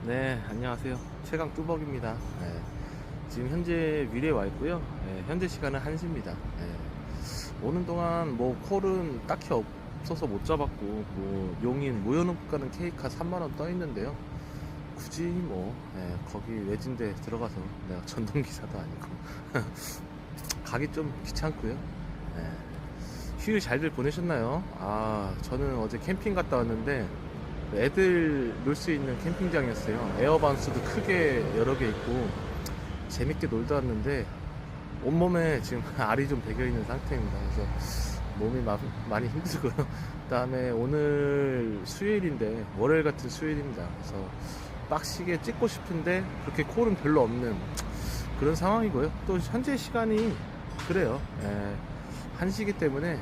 네, 안녕하세요. 최강 뚜벅입니다. 네, 지금 현재 위례에 와 있고요. 네, 현재 시간은 1시입니다. 네, 오는 동안 뭐 콜은 딱히 없어서 못 잡았고, 뭐 용인 무연읍 가는 K카 3만원 떠 있는데요. 굳이 뭐 거기 외진데 들어가서 내가 전동기사도 아니고 가기 좀 귀찮고요. 네, 휴일 잘들 보내셨나요? 저는 어제 캠핑 갔다 왔는데 애들 놀 수 있는 캠핑장이었어요. 에어바운스도 크게 여러 개 있고 재밌게 놀다 왔는데 온몸에 지금 알이 좀 배겨 있는 상태입니다. 그래서 몸이 많이 힘들고요. 그다음에 오늘 수요일인데 월요일 같은 수요일입니다. 그래서 빡시게 찍고 싶은데 그렇게 콜은 별로 없는 그런 상황이고요. 또 현재 시간이 그래요. 1시기 때문에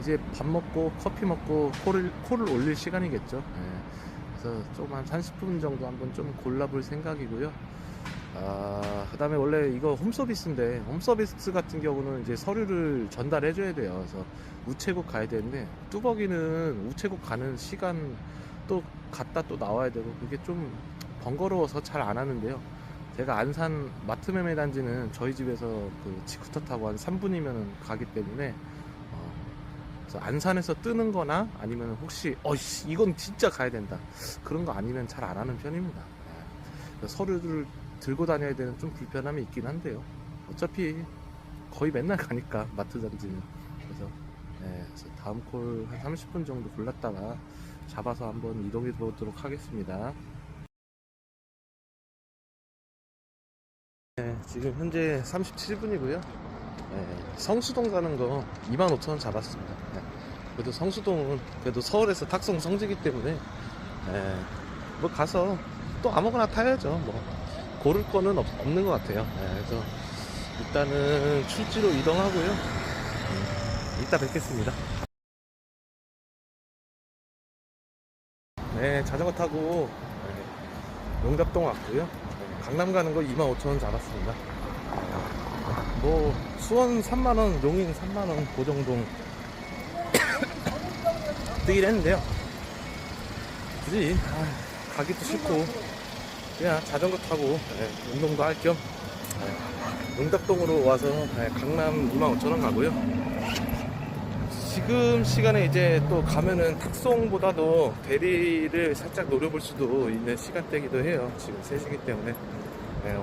이제 밥 먹고 커피 먹고 콜을 올릴 시간이겠죠. 그래서 조금 한 30분 정도 한번 좀 골라볼 생각이고요. 그 다음에 원래 이거 홈서비스인데, 홈서비스 같은 경우는 이제 서류를 전달해 줘야 돼요. 그래서 우체국 가야 되는데, 뚜벅이는 우체국 가는 시간 또 갔다 또 나와야 되고, 그게 좀 번거로워서 잘 안 하는데요. 제가 안산 마트매매 단지는 저희 집에서 그 지쿠터 타고 한 3분이면 가기 때문에, 그래서 안산에서 뜨는 거나 아니면 혹시 이건 진짜 가야 된다 그런 거 아니면 잘 안 하는 편입니다. 서류를 들고 다녀야 되는 좀 불편함이 있긴 한데요. 어차피 거의 맨날 가니까 마트 단지는. 그래서 다음 콜 한 30분 정도 골랐다가 잡아서 한번 이동해 보도록 하겠습니다. 지금 현재 37분이고요. 성수동 가는 거 25,000원 잡았습니다. 그래도 성수동은 그래도 서울에서 탁송 성지기 때문에 뭐 가서 또 아무거나 타야죠. 뭐 고를 거는 없는 것 같아요. 그래서 일단은 출지로 이동하고요. 이따 뵙겠습니다. 네, 자전거 타고 용답동 왔고요. 강남 가는 거 25,000원 잡았습니다. 뭐 수원 3만원, 용인 3만원 고정동 뜨긴 했는데요. 굳이 가기도 싫고 그냥 자전거 타고 운동도 할 겸 용답동으로 와서 강남 25,000원 가고요. 지금 시간에 이제 또 가면은 탁송보다도 대리를 살짝 노려볼 수도 있는 시간대이기도 해요. 지금 3시기 때문에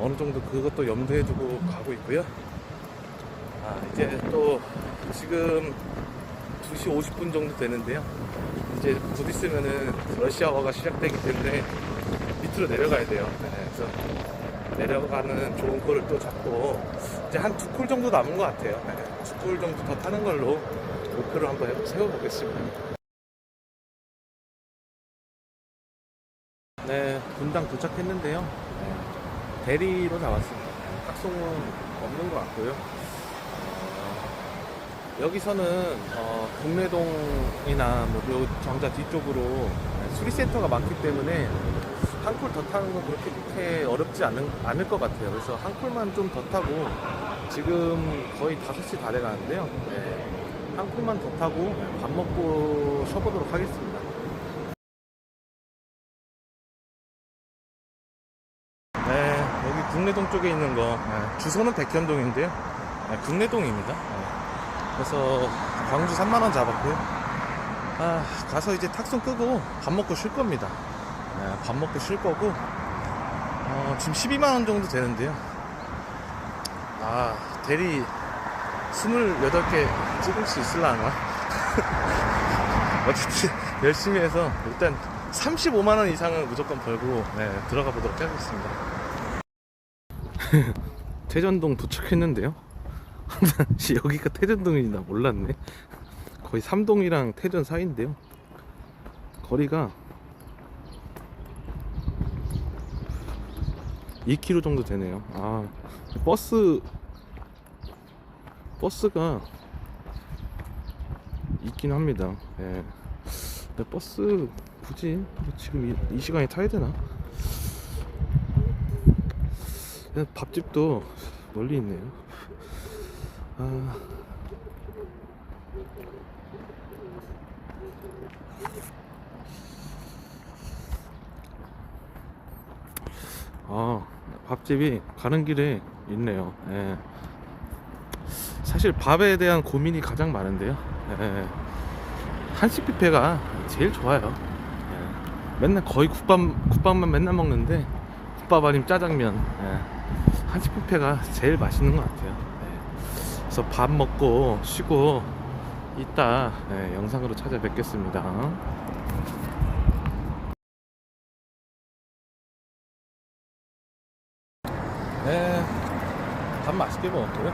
어느 정도 그것도 염두에 두고 가고 있고요. 이제 또 지금 2시 50분 정도 되는데요. 이제 곧 있으면은 러시아워가 시작되기 때문에 밑으로 내려가야 돼요. 그래서 내려가는 좋은 콜을 또 잡고 이제 한 2콜 정도 남은 것 같아요. 2콜 정도 더 타는 걸로 목표를 한번 세워보겠습니다. 네, 분당 도착했는데요. 대리로 나왔습니다. 탁송은 없는 것 같고요. 여기서는 동래동이나 뭐 정자 뒤쪽으로 수리센터가 많기 때문에 한 콜 더 타는 건 그렇게 어렵지 않을 것 같아요. 그래서 한 콜만 좀 더 타고 지금 거의 5시 다 돼가는데요. 한 콜만 더 타고 밥 먹고 쉬어보도록 하겠습니다. 여기 국내동 쪽에 있는 거 주소는 백현동인데요. 국내동입니다. 그래서 광주 3만원 잡았고요. 가서 이제 탁송 끄고 밥 먹고 쉴 겁니다. 밥 먹고 쉴 거고 지금 12만원 정도 되는데요. 대리 28개 찍을 수 있을라나 어쨌든 열심히 해서 일단 35만원 이상은 무조건 벌고 들어가 보도록 하겠습니다. 태전동 도착했는데요. 여기가 태전동인지 나 몰랐네. 거의 3동이랑 태전 사이인데요. 거리가 2km 정도 되네요. 버스가 있긴 합니다. 근데 버스 굳이 지금 이 시간에 타야 되나? 밥집도 멀리 있네요. 밥집이 가는 길에 있네요. 예. 사실 밥에 대한 고민이 가장 많은데요. 예. 한식 뷔페가 제일 좋아요. 예. 맨날 거의 국밥만 맨날 먹는데 국밥 아니면 짜장면. 예. 한식 뷔페가 제일 맛있는 것 같아요. 예. 그래서 밥 먹고 쉬고 이따 예, 영상으로 찾아뵙겠습니다. 네, 밥 맛있게 먹었고요.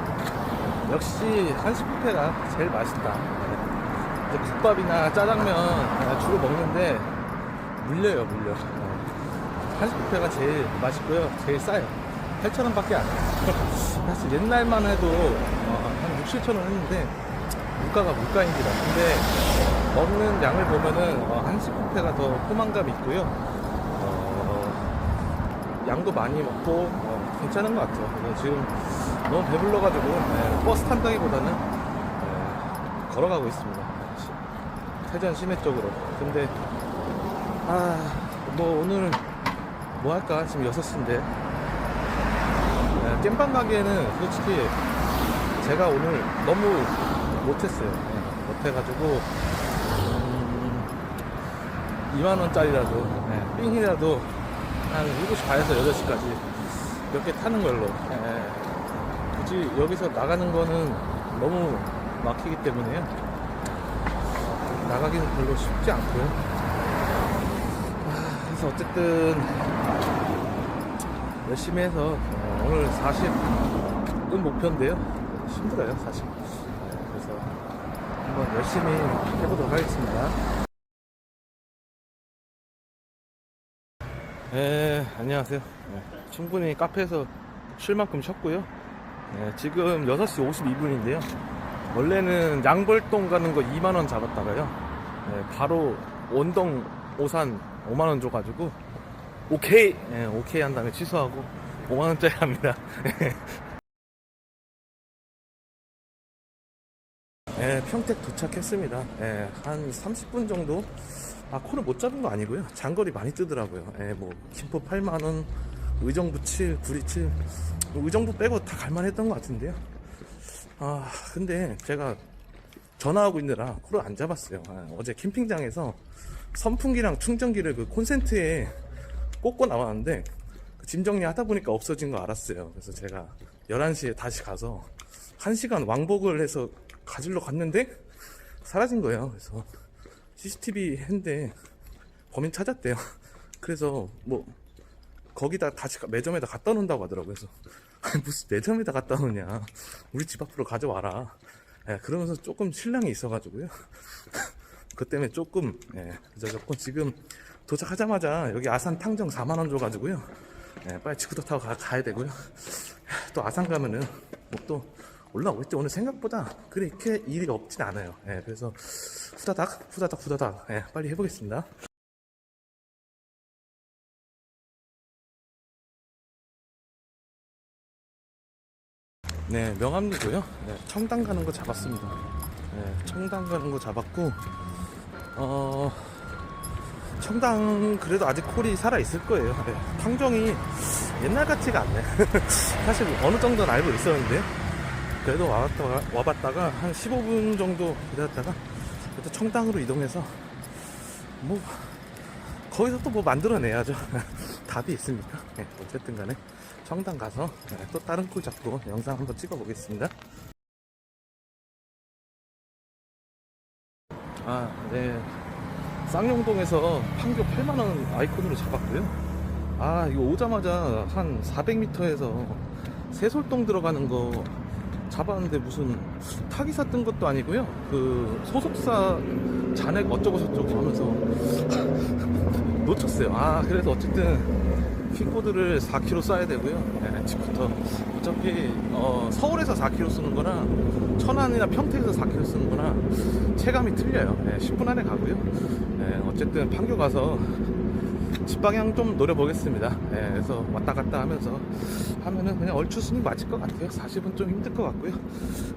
역시 한식 뷔페가 제일 맛있다. 네. 이제 국밥이나 짜장면 주로 먹는데 물려. 한식 뷔페가 제일 맛있고요. 제일 싸요. 8,000원밖에 안 해요. 사실 옛날만 해도 한 6, 7,000원 했는데 물가가 물가인지라. 근데 먹는 양을 보면은 한식 뷔페가 더 포만감 있고요. 양도 많이 먹고 괜찮은 것 같아요. 그래서 지금 너무 배불러가지고 버스 탄다기보다는 걸어가고 있습니다. 태전 시내 쪽으로. 근데 뭐 오늘 뭐 할까? 지금 6시인데 깸방 가게는 솔직히 제가 오늘 너무 못했어요. 못해가지고 2만원짜리라도 삥이라도 한 7시 반에서 8시까지 몇 개 타는 걸로. 굳이 여기서 나가는 거는 너무 막히기 때문에요. 나가기는 별로 쉽지 않고요. 그래서 어쨌든 열심히 해서 오늘 40은 목표인데요. 힘들어요 사실. 그래서 한번 열심히 해보도록 하겠습니다. 안녕하세요. 충분히 카페에서 쉴 만큼 쉬었고요. 지금 6시 52분인데요. 원래는 양벌동 가는 거 2만원 잡았다가요. 바로 원동 오산 5만원 줘가지고 오케이! 오케이 한 다음에 취소하고 5만원짜리 합니다. 평택 도착했습니다. 한 30분 정도. 코를 못 잡은 거 아니고요. 장거리 많이 뜨더라고요. 뭐 김포 8만원, 의정부 7, 구리 7, 의정부 빼고 다 갈만했던 것 같은데요. 근데 제가 전화하고 있느라 코를 안 잡았어요. 어제 캠핑장에서 선풍기랑 충전기를 그 콘센트에 꽂고 나왔는데 짐 정리하다 보니까 없어진 거 알았어요. 그래서 제가 11시에 다시 가서 1시간 왕복을 해서 가지러 갔는데 사라진 거예요. 그래서 CCTV 했는데 범인 찾았대요. 그래서 뭐 거기다 다시 매점에다 갖다 놓는다고 하더라고요. 그래서 무슨 매점에다 갖다 놓냐, 우리 집 앞으로 가져와라. 그러면서 조금 실랑이 있어가지고요. 그것 때문에 조금 늦어졌고, 지금 도착하자마자 여기 아산 탕정 4만원 줘가지고요. 빨리 지구도 타고 가야 되고요. 또 아산 가면은 뭐 또 올라오겠죠. 오늘 생각보다 그렇게 일이 없진 않아요. 그래서 후다닥 빨리 해보겠습니다. 명암리고요. 청담 가는 거 잡았습니다. 청담 가는 거 잡았고, 청담 그래도 아직 콜이 살아 있을 거예요. 탕정이 옛날 같지가 않네. 사실 어느 정도는 알고 있었는데, 그래도 와봤다가 한 15분 정도 기다렸다가 또 청담으로 이동해서 뭐 거기서 또 뭐 만들어내야죠. 답이 있으니까. 어쨌든 간에 청담 가서 또 다른 콜 잡고 영상 한번 찍어 보겠습니다. 쌍용동에서 판교 8만원 아이콘으로 잡았고요. 이거 오자마자 한 400m에서 세솔동 들어가는 거 잡았는데 무슨 타기사 뜬 것도 아니고요. 그 소속사 잔액 어쩌고 저쩌고 하면서 놓쳤어요. 그래서 어쨌든 킥보드를 4km 쏴야 되고요. 집부터 어차피 서울에서 4km 쓰는 거랑 천안이나 평택에서 4km 쓰는 거랑 체감이 틀려요. 10분 안에 가고요. 어쨌든 판교 가서 집 방향 좀 노려보겠습니다. 그래서 왔다 갔다 하면서 하면은 그냥 얼추 순위 맞을 것 같아요. 40은 좀 힘들 것 같고요.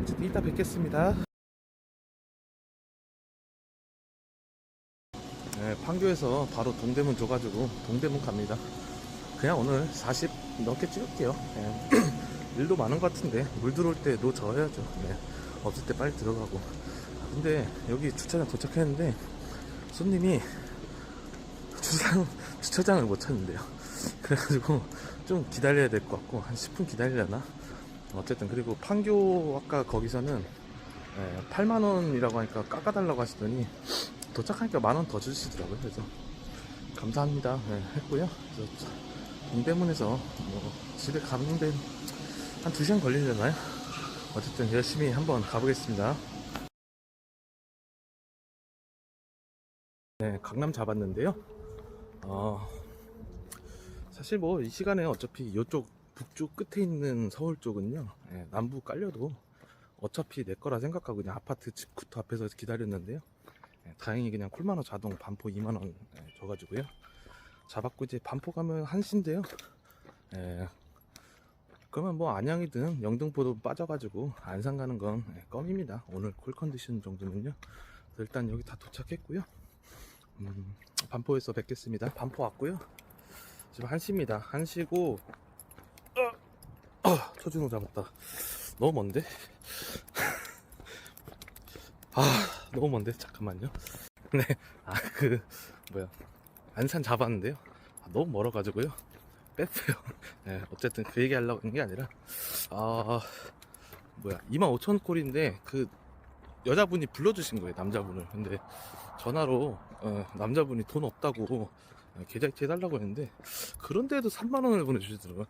어쨌든 이따 뵙겠습니다. 판교에서 바로 동대문 줘가지고 동대문 갑니다. 그냥 오늘 40 넘게 찍을게요. 예. 일도 많은 것 같은데 물 들어올 때 노 저어야죠. 네. 없을 때 빨리 들어가고. 근데 여기 주차장 도착했는데 손님이 주차장을 못 찾는데요. 그래가지고 좀 기다려야 될 것 같고 한 10분 기다리려나. 어쨌든 그리고 판교 아까 거기서는 8만원이라고 하니까 깎아달라고 하시더니 도착하니까 10,000원 더 주시더라고요. 그래서 감사합니다. 네, 했고요. 그래서 동대문에서 뭐 집에 가는데 한 2시간 걸리려나요? 어쨌든 열심히 한번 가보겠습니다. 네, 강남 잡았는데요. 사실 뭐 이 시간에 어차피 이쪽 북쪽 끝에 있는 서울 쪽은요, 남부 깔려도 어차피 내 거라 생각하고 그냥 아파트 집부터 앞에서 기다렸는데요. 다행히 그냥 콜마노 자동 반포 2만원 줘가지고요. 잡았고 이제 반포 가면 1시인데요. 그러면 뭐 안양이든 영등포도 빠져가지고 안산 가는 건 껌입니다. 오늘 콜 컨디션 정도면요. 일단 여기 다 도착했고요. 반포에서 뵙겠습니다. 반포 왔고요. 지금 1시입니다. 1시고 초진호 잡았다. 너무 먼데? 너무 먼데? 잠깐만요. 네, 안산 잡았는데요. 너무 멀어가지고요. 뺐어요. 네, 어쨌든 그 얘기 하려고 하는 게 아니라 25,000원 꼴인데 그 여자분이 불러주신 거예요, 남자분을. 근데 전화로 남자분이 돈 없다고 계좌이체 해달라고 했는데 그런데도 3만원을 보내주시더라고요.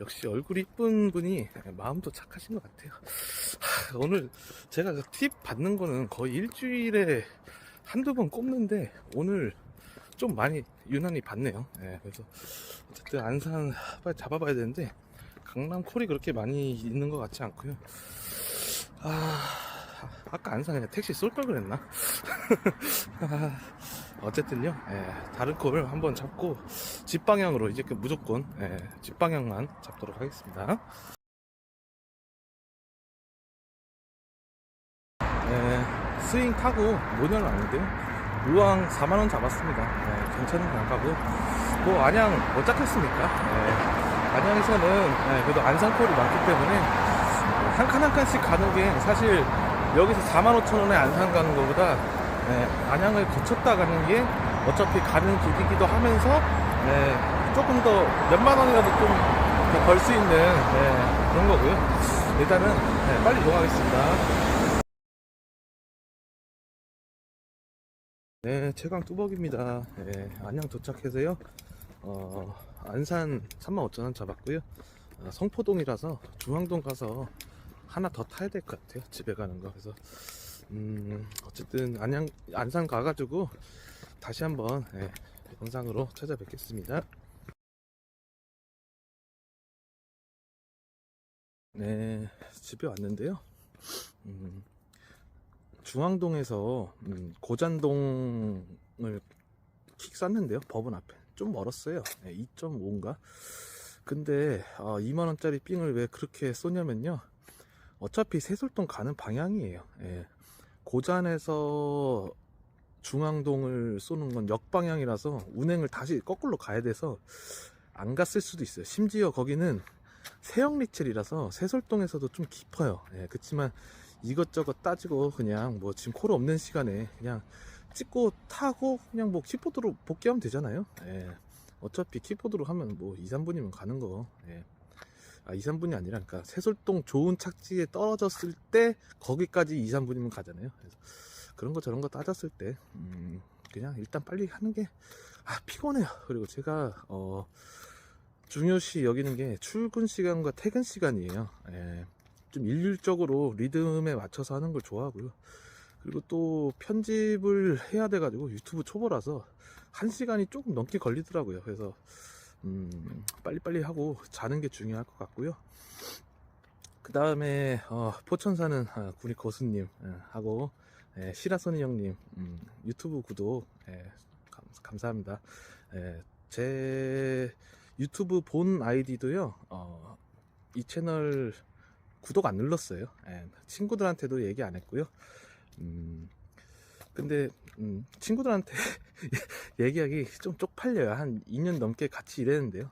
역시 얼굴이 이쁜 분이 마음도 착하신 것 같아요. 오늘 제가 팁 받는 거는 거의 일주일에 한두 번 꼽는데 오늘 좀 많이 유난히 받네요. 그래서 어쨌든 안산 빨리 잡아봐야 되는데 강남 콜이 그렇게 많이 있는 것 같지 않고요. 아까 안산 그냥 택시 쏠 걸 그랬나? 어쨌든요, 다른 콜 한번 잡고 집 방향으로 이제 무조건 집 방향만 잡도록 하겠습니다. 스윙 타고 모녀는 아닌데요. 우왕 4만원 잡았습니다. 괜찮은 단가고 뭐 안양 못 잡겠습니까? 안양에서는 그래도 안산 콜이 많기 때문에 한 칸 한 칸씩 가는 게 사실 여기서 45,000원에 안산 가는 것보다 안양을 거쳤다 가는 게 어차피 가는 길이기도 하면서 조금 더 몇만 원이라도 좀 벌 수 있는 그런 거고요. 일단은 빨리 이동하겠습니다. 네, 최강 뚜벅입니다. 안양 도착해서요. 안산 35,000원 잡았고요. 성포동이라서 중앙동 가서 하나 더 타야 될 것 같아요. 집에 가는 거. 그래서 어쨌든 안산 가가지고 다시 한번 영상으로 찾아뵙겠습니다. 네, 집에 왔는데요. 중앙동에서 고잔동을 킥 쐈는데요. 법원 앞에 좀 멀었어요. 2.5인가. 근데 2만원짜리 삥을 왜 그렇게 쏘냐면요, 어차피 세솔동 가는 방향이에요. 고잔에서 중앙동을 쏘는 건 역방향이라서 운행을 다시 거꾸로 가야 돼서 안 갔을 수도 있어요. 심지어 거기는 세형 리첼이라서 세솔동에서도 좀 깊어요. 그치만 이것저것 따지고 그냥 뭐 지금 콜 없는 시간에 그냥 찍고 타고 그냥 뭐 킥보드로 복귀하면 되잖아요. 어차피 킥보드로 하면 뭐 2, 3분이면 가는 거. 2, 3분이 아니라 그러니까 세솔동 좋은 착지에 떨어졌을 때 거기까지 2, 3분이면 가잖아요. 그래서 그런 거 저런 거 따졌을 때 그냥 일단 빨리 하는 게 피곤해요. 그리고 제가 중요시 여기는 게 출근 시간과 퇴근 시간이에요. 좀 일률적으로 리듬에 맞춰서 하는 걸 좋아하고요. 그리고 또 편집을 해야 돼가지고 유튜브 초보라서 1시간이 조금 넘게 걸리더라고요. 그래서 빨리빨리 하고 자는 게 중요할 것 같고요. 그 다음에 포천 사는 구리 고수님 하고 시라소니 형님 유튜브 구독 감사합니다. 제 유튜브 본 아이디도요, 이 채널 구독 안 눌렀어요. 친구들한테도 얘기 안 했고요. 근데 친구들한테 얘기하기 좀 쪽팔려요. 한 2년 넘게 같이 일했는데요.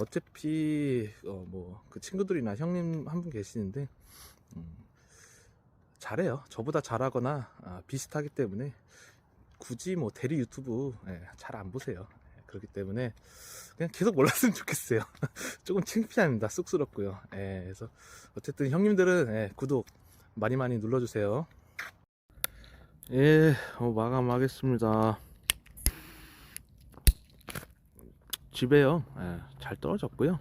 어차피 뭐 그 친구들이나 형님 한 분 계시는데 잘해요. 저보다 잘하거나 비슷하기 때문에 굳이 뭐 대리 유튜브 잘 안 보세요. 그렇기 때문에 그냥 계속 몰랐으면 좋겠어요. 조금 창피합니다. 쑥스럽고요. 그래서 어쨌든 형님들은 구독 많이 많이 눌러주세요. 마감하겠습니다. 집에요. 잘 떨어졌고요.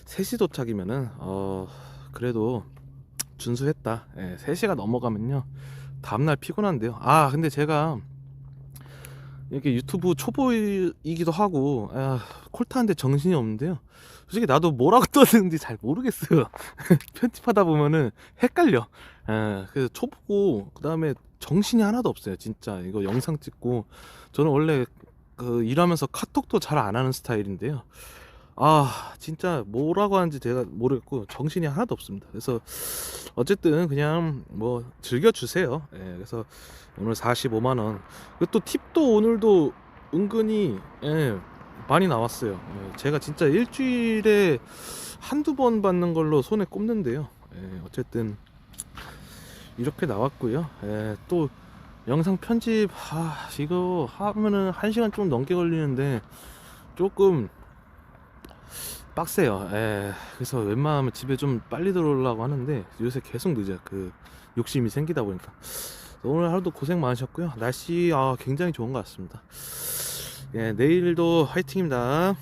3시 도착이면은 그래도 준수했다. 3시가 넘어가면요 다음날 피곤한데요. 근데 제가 이렇게 유튜브 초보이기도 하고 콜타한데 정신이 없는데요. 솔직히 나도 뭐라고 떠드는지 잘 모르겠어요. 편집하다 보면은 헷갈려. 그래서 초보고 그 다음에 정신이 하나도 없어요. 진짜 이거 영상 찍고 저는 원래 그 일하면서 카톡도 잘 안 하는 스타일인데요. 진짜 뭐라고 하는지 제가 모르겠고 정신이 하나도 없습니다. 그래서 어쨌든 그냥 뭐 즐겨주세요. 그래서 오늘 45만원. 또 팁도 오늘도 은근히 많이 나왔어요. 제가 진짜 일주일에 한두 번 받는 걸로 손에 꼽는데요. 어쨌든 이렇게 나왔고요. 또 영상 편집 이거 하면은 1시간 좀 넘게 걸리는데 조금 빡세요. 그래서 웬만하면 집에 좀 빨리 들어오려고 하는데 요새 계속 늦어요. 그 욕심이 생기다 보니까. 오늘 하루도 고생 많으셨고요. 날씨 굉장히 좋은 것 같습니다. 내일도 화이팅입니다.